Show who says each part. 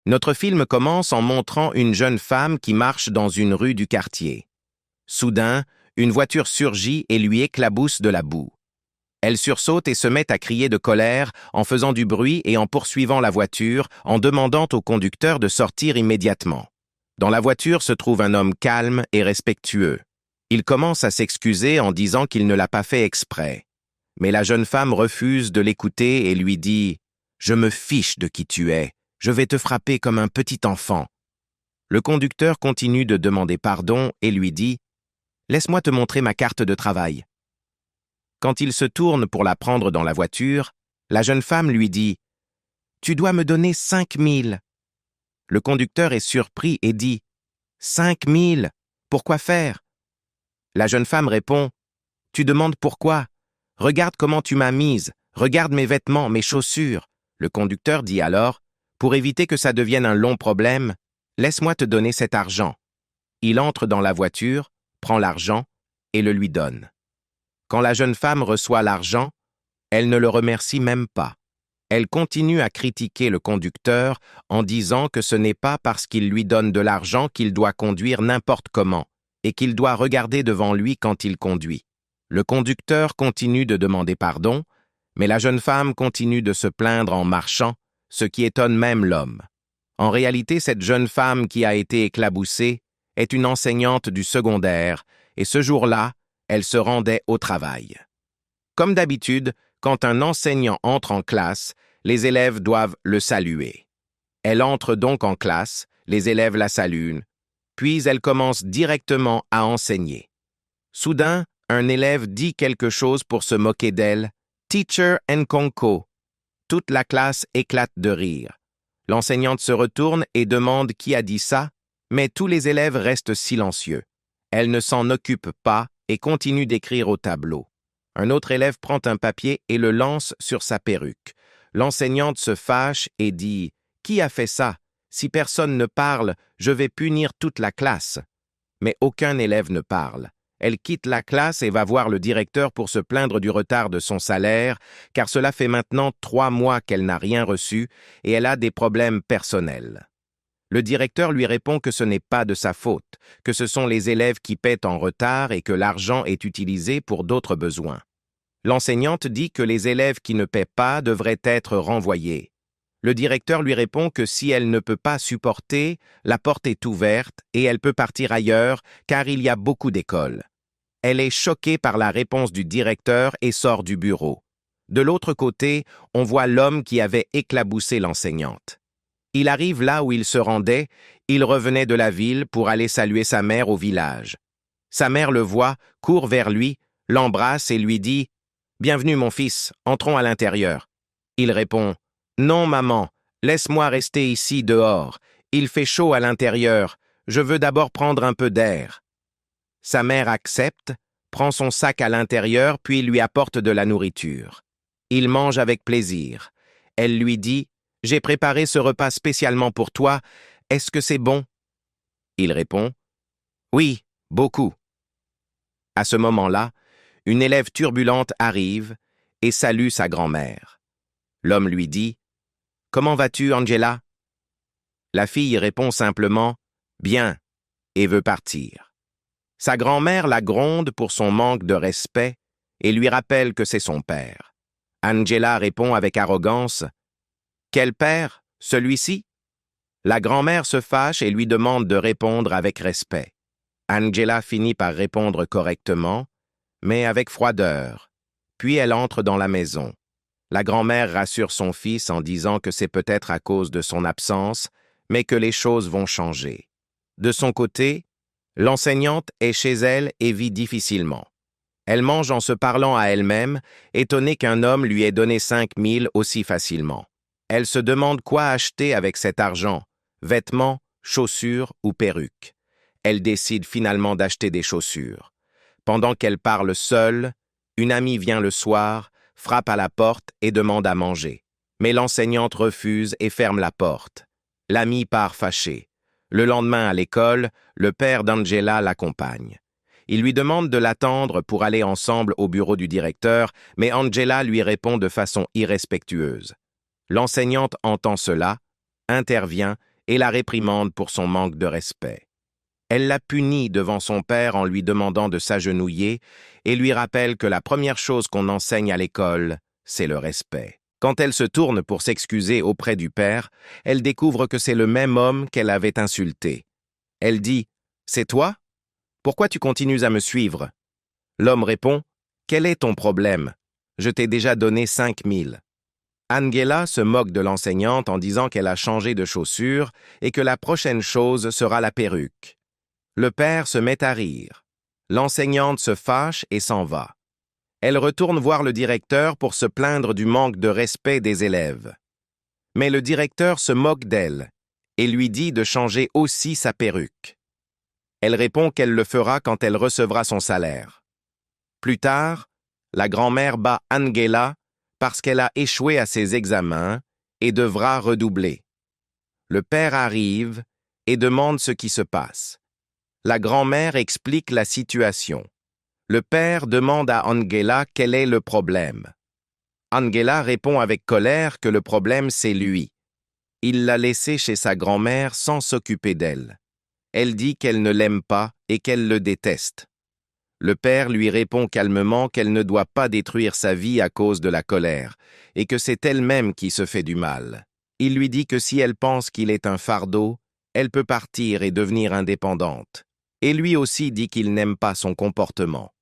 Speaker 1: Notre film commence en montrant une jeune femme qui marche dans une rue du quartier. Soudain, une voiture surgit et lui éclabousse de la boue. Elle sursaute et se met à crier de colère en faisant du bruit et en poursuivant la voiture, en demandant au conducteur de sortir immédiatement. Dans la voiture se trouve un homme calme et respectueux. Il commence à s'excuser en disant qu'il ne l'a pas fait exprès. Mais la jeune femme refuse de l'écouter et lui dit « Je me fiche de qui tu es, je vais te frapper comme un petit enfant. » Le conducteur continue de demander pardon et lui dit « Laisse-moi te montrer ma carte de travail. » Quand il se tourne pour la prendre dans la voiture, la jeune femme lui dit « Tu dois me donner 5 000. » Le conducteur est surpris et dit « 5 000, pourquoi faire ?» La jeune femme répond « Tu demandes pourquoi? Regarde comment tu m'as mise, regarde mes vêtements, mes chaussures. » Le conducteur dit alors « Pour éviter que ça devienne un long problème, laisse-moi te donner cet argent. » Il entre dans la voiture, prend l'argent et le lui donne. Quand la jeune femme reçoit l'argent, elle ne le remercie même pas. Elle continue à critiquer le conducteur en disant que ce n'est pas parce qu'il lui donne de l'argent qu'il doit conduire n'importe comment et qu'il doit regarder devant lui quand il conduit. Le conducteur continue de demander pardon, mais la jeune femme continue de se plaindre en marchant, ce qui étonne même l'homme. En réalité, cette jeune femme qui a été éclaboussée est une enseignante du secondaire et ce jour-là, elle se rendait au travail. Comme d'habitude, quand un enseignant entre en classe, les élèves doivent le saluer. Elle entre donc en classe, les élèves la saluent, puis elle commence directement à enseigner. Soudain, un élève dit quelque chose pour se moquer d'elle. « Teacher Nkonko !» Toute la classe éclate de rire. L'enseignante se retourne et demande qui a dit ça, mais tous les élèves restent silencieux. Elle ne s'en occupe pas et continue d'écrire au tableau. Un autre élève prend un papier et le lance sur sa perruque. L'enseignante se fâche et dit « Qui a fait ça? Si personne ne parle, je vais punir toute la classe. » Mais aucun élève ne parle. Elle quitte la classe et va voir le directeur pour se plaindre du retard de son salaire, car cela fait maintenant 3 mois qu'elle n'a rien reçu et elle a des problèmes personnels. Le directeur lui répond que ce n'est pas de sa faute, que ce sont les élèves qui paient en retard et que l'argent est utilisé pour d'autres besoins. L'enseignante dit que les élèves qui ne paient pas devraient être renvoyés. Le directeur lui répond que si elle ne peut pas supporter, la porte est ouverte et elle peut partir ailleurs car il y a beaucoup d'écoles. Elle est choquée par la réponse du directeur et sort du bureau. De l'autre côté, on voit l'homme qui avait éclaboussé l'enseignante. Il arrive là où il se rendait, il revenait de la ville pour aller saluer sa mère au village. Sa mère le voit, court vers lui, l'embrasse et lui dit « Bienvenue mon fils, entrons à l'intérieur. » Il répond « Non maman, laisse-moi rester ici dehors, il fait chaud à l'intérieur, je veux d'abord prendre un peu d'air. » Sa mère accepte, prend son sac à l'intérieur puis lui apporte de la nourriture. Il mange avec plaisir. Elle lui dit « J'ai préparé ce repas spécialement pour toi, est-ce que c'est bon ?» Il répond « Oui, beaucoup. » À ce moment-là, une élève turbulente arrive et salue sa grand-mère. L'homme lui dit « Comment vas-tu, Angela ?» La fille répond simplement « Bien » et veut partir. Sa grand-mère la gronde pour son manque de respect et lui rappelle que c'est son père. Angela répond avec arrogance « Quel père? Celui-ci ?» La grand-mère se fâche et lui demande de répondre avec respect. Angela finit par répondre correctement, mais avec froideur. Puis elle entre dans la maison. La grand-mère rassure son fils en disant que c'est peut-être à cause de son absence, mais que les choses vont changer. De son côté, l'enseignante est chez elle et vit difficilement. Elle mange en se parlant à elle-même, étonnée qu'un homme lui ait donné 5 000 aussi facilement. Elle se demande quoi acheter avec cet argent, vêtements, chaussures ou perruques. Elle décide finalement d'acheter des chaussures. Pendant qu'elle parle seule, une amie vient le soir, frappe à la porte et demande à manger. Mais l'enseignante refuse et ferme la porte. L'amie part fâchée. Le lendemain à l'école, le père d'Angela l'accompagne. Il lui demande de l'attendre pour aller ensemble au bureau du directeur, mais Angela lui répond de façon irrespectueuse. L'enseignante entend cela, intervient et la réprimande pour son manque de respect. Elle la punit devant son père en lui demandant de s'agenouiller et lui rappelle que la première chose qu'on enseigne à l'école, c'est le respect. Quand elle se tourne pour s'excuser auprès du père, elle découvre que c'est le même homme qu'elle avait insulté. Elle dit « C'est toi? Pourquoi tu continues à me suivre ?» L'homme répond « Quel est ton problème? Je t'ai déjà donné 5000. » Angela se moque de l'enseignante en disant qu'elle a changé de chaussures et que la prochaine chose sera la perruque. Le père se met à rire. L'enseignante se fâche et s'en va. Elle retourne voir le directeur pour se plaindre du manque de respect des élèves. Mais le directeur se moque d'elle et lui dit de changer aussi sa perruque. Elle répond qu'elle le fera quand elle recevra son salaire. Plus tard, la grand-mère bat Angela parce qu'elle a échoué à ses examens et devra redoubler. Le père arrive et demande ce qui se passe. La grand-mère explique la situation. Le père demande à Angela quel est le problème. Angela répond avec colère que le problème c'est lui. Il l'a laissée chez sa grand-mère sans s'occuper d'elle. Elle dit qu'elle ne l'aime pas et qu'elle le déteste. Le père lui répond calmement qu'elle ne doit pas détruire sa vie à cause de la colère et que c'est elle-même qui se fait du mal. Il lui dit que si elle pense qu'il est un fardeau, elle peut partir et devenir indépendante. Et lui aussi dit qu'il n'aime pas son comportement.